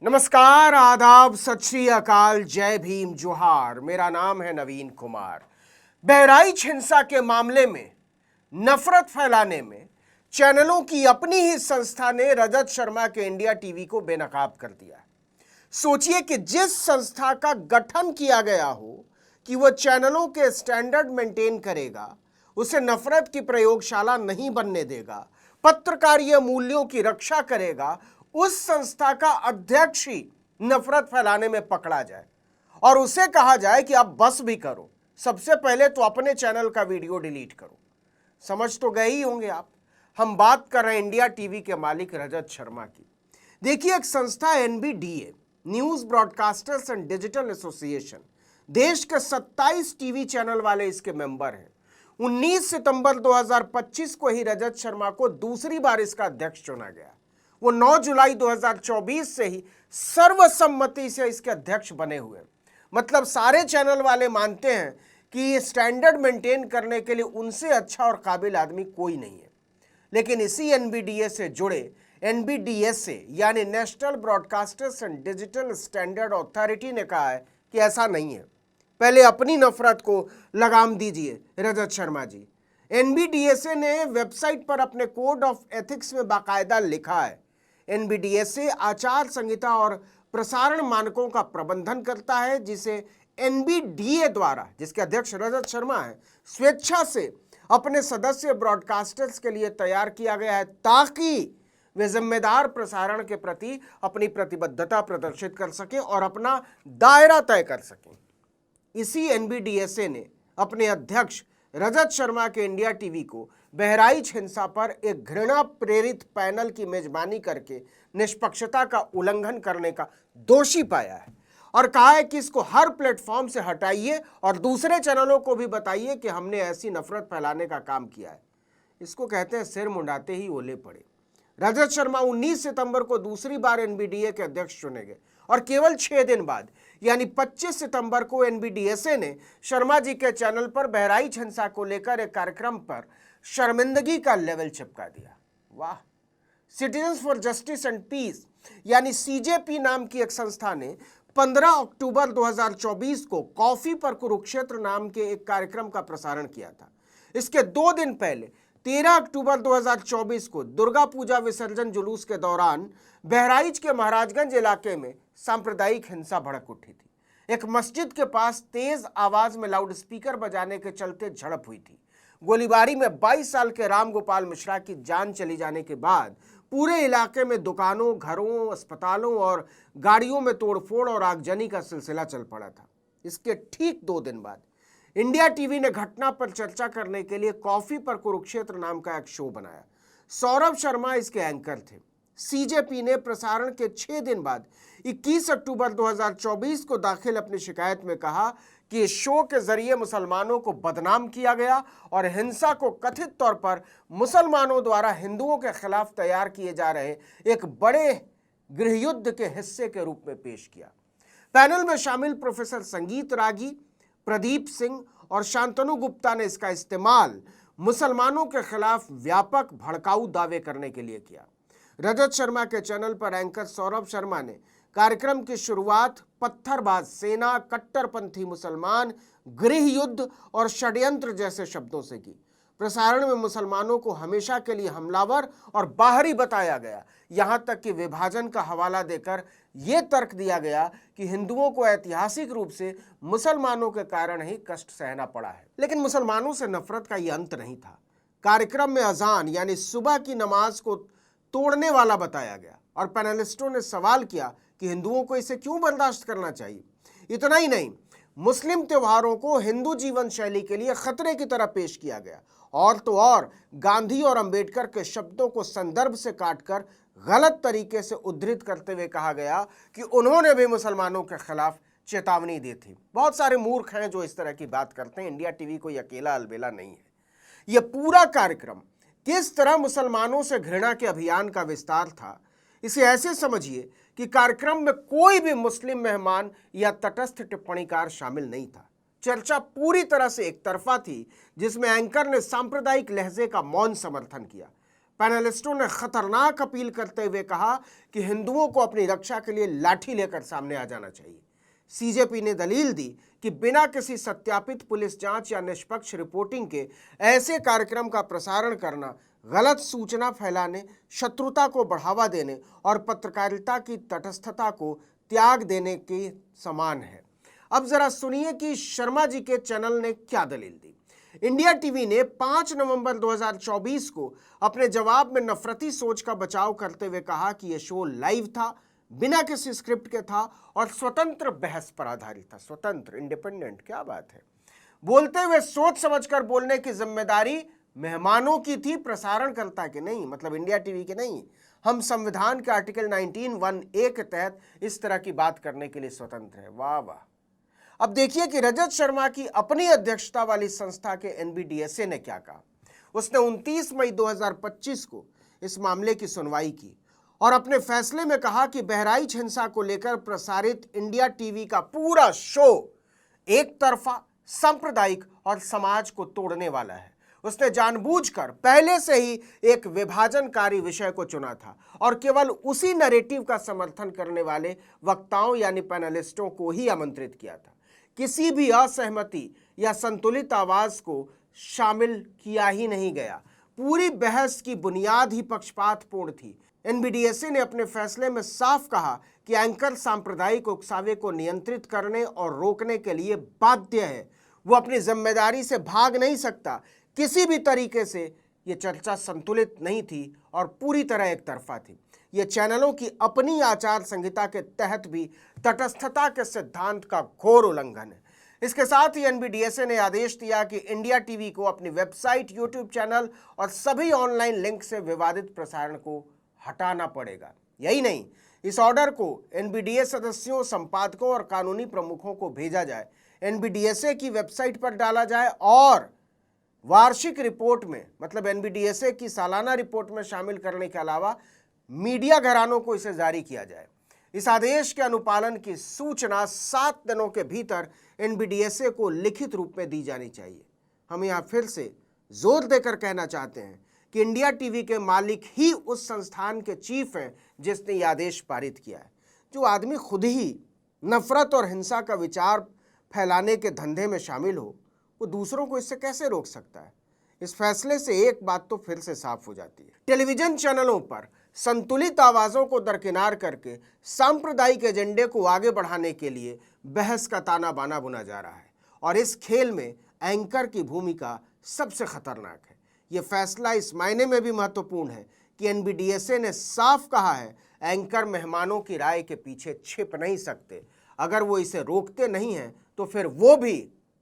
नमस्कार, आदाब, सत श्री अकाल, जय भीम, जोहार। मेरा नाम है नवीन कुमार। बहराइच हिंसा के मामले में नफरत फैलाने में चैनलों की अपनी ही संस्था ने रजत शर्मा के इंडिया टीवी को बेनकाब कर दिया। सोचिए कि जिस संस्था का गठन किया गया हो कि वह चैनलों के स्टैंडर्ड मेंटेन करेगा, उसे नफरत की प्रयोगशाला नहीं बनने देगा, पत्रकारीय मूल्यों की रक्षा करेगा, उस संस्था का अध्यक्ष ही नफरत फैलाने में पकड़ा जाए और उसे कहा जाए कि आप बस भी करो, सबसे पहले तो अपने चैनल का वीडियो डिलीट करो। समझ तो गए ही होंगे आप। हम बात कर रहे हैं इंडिया टीवी के मालिक रजत शर्मा की। देखिए, एक संस्था NBDA, news broadcasters and digital association, देश के 27 टीवी चैनल वाले इसके मेंबर हैं। 19 सितंबर 2025 को ही रजत शर्मा को दूसरी बार इसका अध्यक्ष चुना गया। वो 9 जुलाई 2024 से ही सर्वसम्मति से इसके अध्यक्ष बने हुए। मतलब सारे चैनल वाले मानते हैं कि ये स्टैंडर्ड मेंटेन करने के लिए उनसे अच्छा और काबिल आदमी कोई नहीं है। लेकिन इसी एनबीडीए से जुड़े एनबीडीएसए यानी national broadcasters and digital standard authority ने कहा है कि ऐसा नहीं है। पहले अपनी नफरत को लगाम दीजिए रजत शर्मा जी। एनबीडीएसए ने वेबसाइट पर अपने कोड ऑफ एथिक्स में बाकायदा लिखा है, एनबीडीएसए आचार संहिता और प्रसारण मानकों का प्रबंधन करता है, जिसे एनबीडीए द्वारा, जिसके अध्यक्ष रजत शर्मा है, स्वेच्छा से अपने सदस्य ब्रॉडकास्टर्स के लिए तैयार किया गया है, ताकि वे जिम्मेदार प्रसारण के प्रति अपनी प्रतिबद्धता प्रदर्शित कर सकें और अपना दायरा तय कर सकें। इसी एनबीडीएसए ने अपने अध्यक्ष रजत शर्मा के इंडिया टीवी को बहराइच हिंसा पर एक घृणा प्रेरित पैनल की मेजबानी करके निष्पक्षता का उल्लंघन करने का दोषी पाया है और कहा है कि इसको हर प्लेटफॉर्म से हटाइए और दूसरे चैनलों को भी बताइए कि हमने ऐसी नफरत फैलाने का काम किया है। इसको कहते हैं सिर मुंडाते ही ओले पड़े। रजत शर्मा 19 सितंबर को दूसरी बार एनबीडीए के अध्यक्ष चुने गए और केवल 6 दिन बाद यानी 25 सितंबर को एनबीडीएसए ने शर्मा जी के चैनल पर बहराइच हिंसा को लेकर एक कार्यक्रम पर शर्मिंदगी का लेवल चिपका दिया। वाह! Citizens for justice and peace यानी सीजेपी नाम की एक संस्था ने 15 अक्टूबर 2024 को कॉफी पर कुरुक्षेत्र नाम के एक कार्यक्रम का प्रसारण किया था। इसके 2 दिन पहले 13 अक्टूबर 2024 को दुर्गा पूजा विसर्जन जुलूस के दौरान बहराइच के महाराजगंज इलाके में सांप्रदायिक हिंसा भड़क उठी थी। एक मस्जिद के पास तेज आवाज में लाउड स्पीकर बजाने के चलते झड़प हुई थी। गोलीबारी में 22 साल के राम गोपाल मिश्रा की जान चली जाने के बाद पूरे इलाके में दुकानों, घरों, अस्पतालों और गाड़ियों में तोड़फोड़ और आगजनी का सिलसिला चल पड़ा था। इसके ठीक 2 दिन बाद इंडिया टीवी ने घटना पर चर्चा करने के लिए कॉफी पर कुरुक्षेत्र नाम का एक शो बनाया। सौरभ शर्मा इसके एंकर थे। सीजेपी ने प्रसारण के 6 दिन बाद 21 अक्टूबर 2024 को दाखिल अपनी शिकायत में कहा कि इस शो के जरिए मुसलमानों को बदनाम किया गया और हिंसा को कथित तौर पर मुसलमानों द्वारा हिंदुओं के खिलाफ तैयार किए जा रहे एक बड़े गृहयुद्ध के हिस्से के रूप में पेश किया। पैनल में शामिल प्रोफेसर संगीत रागी, प्रदीप सिंह और शांतनु गुप्ता ने इसका इस्तेमाल मुसलमानों के खिलाफ व्यापक भड़काऊ दावे करने के लिए किया। रजत शर्मा के चैनल पर एंकर सौरभ शर्मा ने कार्यक्रम की शुरुआत पत्थरबाज सेना, कट्टरपंथी मुसलमान, गृह युद्ध और षड्यंत्र जैसे शब्दों से की। प्रसारण में मुसलमानों को हमेशा के लिए हमलावर और बाहरी बताया गया। यहां तक कि विभाजन का हवाला देकर यह तर्क दिया गया कि हिंदुओं को ऐतिहासिक रूप से मुसलमानों के कारण ही कष्ट सहना पड़ा है। लेकिन मुसलमानों से नफरत का यह अंत नहीं था। कार्यक्रम में अजान यानी सुबह की नमाज को तोड़ने वाला बताया गया और पैनलिस्टों ने सवाल किया कि हिंदुओं को इसे क्यों बर्दाश्त करना चाहिए। इतना ही नहीं, मुस्लिम त्योहारों को हिंदू जीवन शैली के लिए खतरे की तरह पेश किया गया और तो और गांधी और अंबेडकर के शब्दों को संदर्भ से काटकर गलत तरीके से उद्धृत करते हुए कहा गया कि उन्होंने भी मुसलमानों के खिलाफ चेतावनी दी थी। बहुत सारे मूर्ख हैं जो इस तरह की बात करते हैं। इंडिया टीवी कोई अकेला अलबेला नहीं है। यह पूरा कार्यक्रम किस तरह मुसलमानों से घृणा के अभियान का विस्तार था, इसे ऐसे समझिए कि कार्यक्रम में कोई भी मुस्लिम मेहमान या तटस्थ टिप्पणीकार शामिल नहीं था। चर्चा पूरी तरह से एक तरफा थी, जिसमें एंकर ने सांप्रदायिक लहजे का मौन समर्थन किया। पैनलिस्टों ने खतरनाक अपील करते हुए कहा कि हिंदुओं को अपनी रक्षा के लिए लाठी लेकर सामने आ जाना चाहिए। सीजेपी ने दलील दी कि बिना किसी सत्यापित पुलिस जांच या निष्पक्ष रिपोर्टिंग के ऐसे कार्यक्रम का प्रसारण करना गलत सूचना फैलाने, शत्रुता को बढ़ावा देने और पत्रकारिता की तटस्थता को त्याग देने के समान है। अब जरा सुनिए कि शर्मा जी के चैनल ने क्या दलील दी। इंडिया टीवी ने 5 नवंबर 2024 को अपने जवाब में नफरती सोच का बचाव करते हुए कहा कि यह शो लाइव था, बिना किसी स्क्रिप्ट के था और स्वतंत्र बहस पर आधारित था। स्वतंत्र, इंडिपेंडेंट, क्या बात है। बोलते हुए सोच समझकर बोलने की जिम्मेदारी मेहमानों की थी, प्रसारणकर्ता के नहीं, मतलब इंडिया टीवी के नहीं। हम संविधान के आर्टिकल 19(1)(a) के तहत इस तरह की बात करने के लिए स्वतंत्र है। वाह वाह। अब देखिए कि रजत शर्मा की अपनी अध्यक्षता वाली संस्था के एनबीडीएसए ने क्या कहा। उसने 29 मई 2025 को इस मामले की सुनवाई की और अपने फैसले में कहा कि बहराइच हिंसा को लेकर प्रसारित इंडिया टीवी का पूरा शो एक तरफा, सांप्रदायिक और समाज को तोड़ने वाला है। उसने जानबूझकर पहले से ही एक विभाजनकारी विषय को चुना था और केवल उसी नैरेटिव का समर्थन करने वाले वक्ताओं यानी पैनलिस्टों को ही आमंत्रित किया था। किसी भी असहमति या संतुलित आवाज को शामिल किया ही नहीं गया। पूरी बहस की बुनियाद ही पक्षपातपूर्ण थी। एनबीडीएसए ने अपने फैसले में साफ कहा कि एंकर सांप्रदायिक उकसावे को नियंत्रित करने और रोकने के लिए बाध्य है। वो अपनी जिम्मेदारी से भाग नहीं सकता। किसी भी तरीके से ये चर्चा संतुलित नहीं थी और पूरी तरह एक तरफा थी। ये चैनलों की अपनी आचार संहिता के तहत भी तटस्थता के सिद्धांत का घोर उल्लंघन है। इसके साथ ही एनबीडीएसए ने आदेश दिया कि इंडिया टीवी को अपनी वेबसाइट, यूट्यूब चैनल और सभी ऑनलाइन लिंक से विवादित प्रसारण को हटाना पड़ेगा। यही नहीं, इस ऑर्डर को एनबीडीए सदस्यों, संपादकों और कानूनी प्रमुखों को भेजा जाए, एनबीडीएसए की वेबसाइट पर डाला जाए और वार्षिक रिपोर्ट में, मतलब एनबीडीएसए की सालाना रिपोर्ट में शामिल करने के अलावा मीडिया घरानों को इसे जारी किया जाए। इस आदेश के अनुपालन की सूचना 7 दिनों के भीतर एनबीडीएसए को लिखित रूप में दी जानी चाहिए। हम यहाँ फिर से जोर देकर कहना चाहते हैं कि इंडिया टीवी के मालिक ही उस संस्थान के चीफ हैं जिसने ये आदेश पारित किया है। जो आदमी खुद ही नफरत और हिंसा का विचार फैलाने के धंधे में शामिल हो, वो दूसरों को इससे कैसे रोक सकता है। इस फैसले से एक बात तो फिर से साफ हो जाती है, टेलीविजन चैनलों पर संतुलित आवाजों को दरकिनार करके सांप्रदायिक एजेंडे को आगे बढ़ाने के लिए बहस का ताना बाना बुना जा रहा है और इस खेल में एंकर की भूमिका सबसे खतरनाक है। यह फैसला इस मायने में भी महत्वपूर्ण है कि एनबीडीएसए ने साफ कहा है, एंकर मेहमानों की राय के पीछे छिप नहीं सकते। अगर वो इसे रोकते नहीं हैं तो फिर वो भी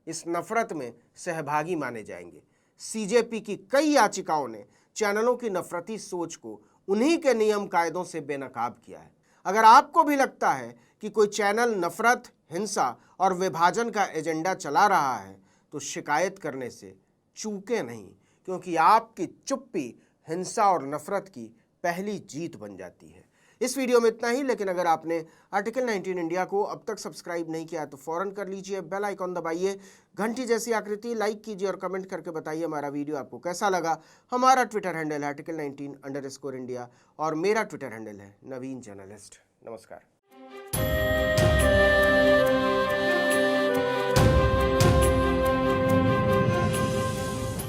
इस नफरत में सहभागी माने जाएंगे। सीजेपी की कई याचिकाओं ने चैनलों की नफरती सोच को उन्हीं के नियम कायदों से बेनकाब किया है। अगर आपको भी लगता है कि कोई चैनल नफरत, हिंसा और विभाजन का एजेंडा चला रहा है तो शिकायत करने से चूके नहीं, क्योंकि आपकी चुप्पी हिंसा और नफरत की पहली जीत बन जाती है। इस वीडियो में इतना ही, लेकिन अगर आपने आर्टिकल 19 इंडिया को अब तक सब्सक्राइब नहीं किया तो फौरन कर लीजिए, बेल आइकॉन दबाइए, घंटी जैसी आकृति, लाइक कीजिए और कमेंट करके बताइए हमारा वीडियो आपको कैसा लगा। हमारा ट्विटर हैंडल है आर्टिकल 19_इंडिया और मेरा ट्विटर हैंडल है नवीन जर्नलिस्ट। नमस्कार।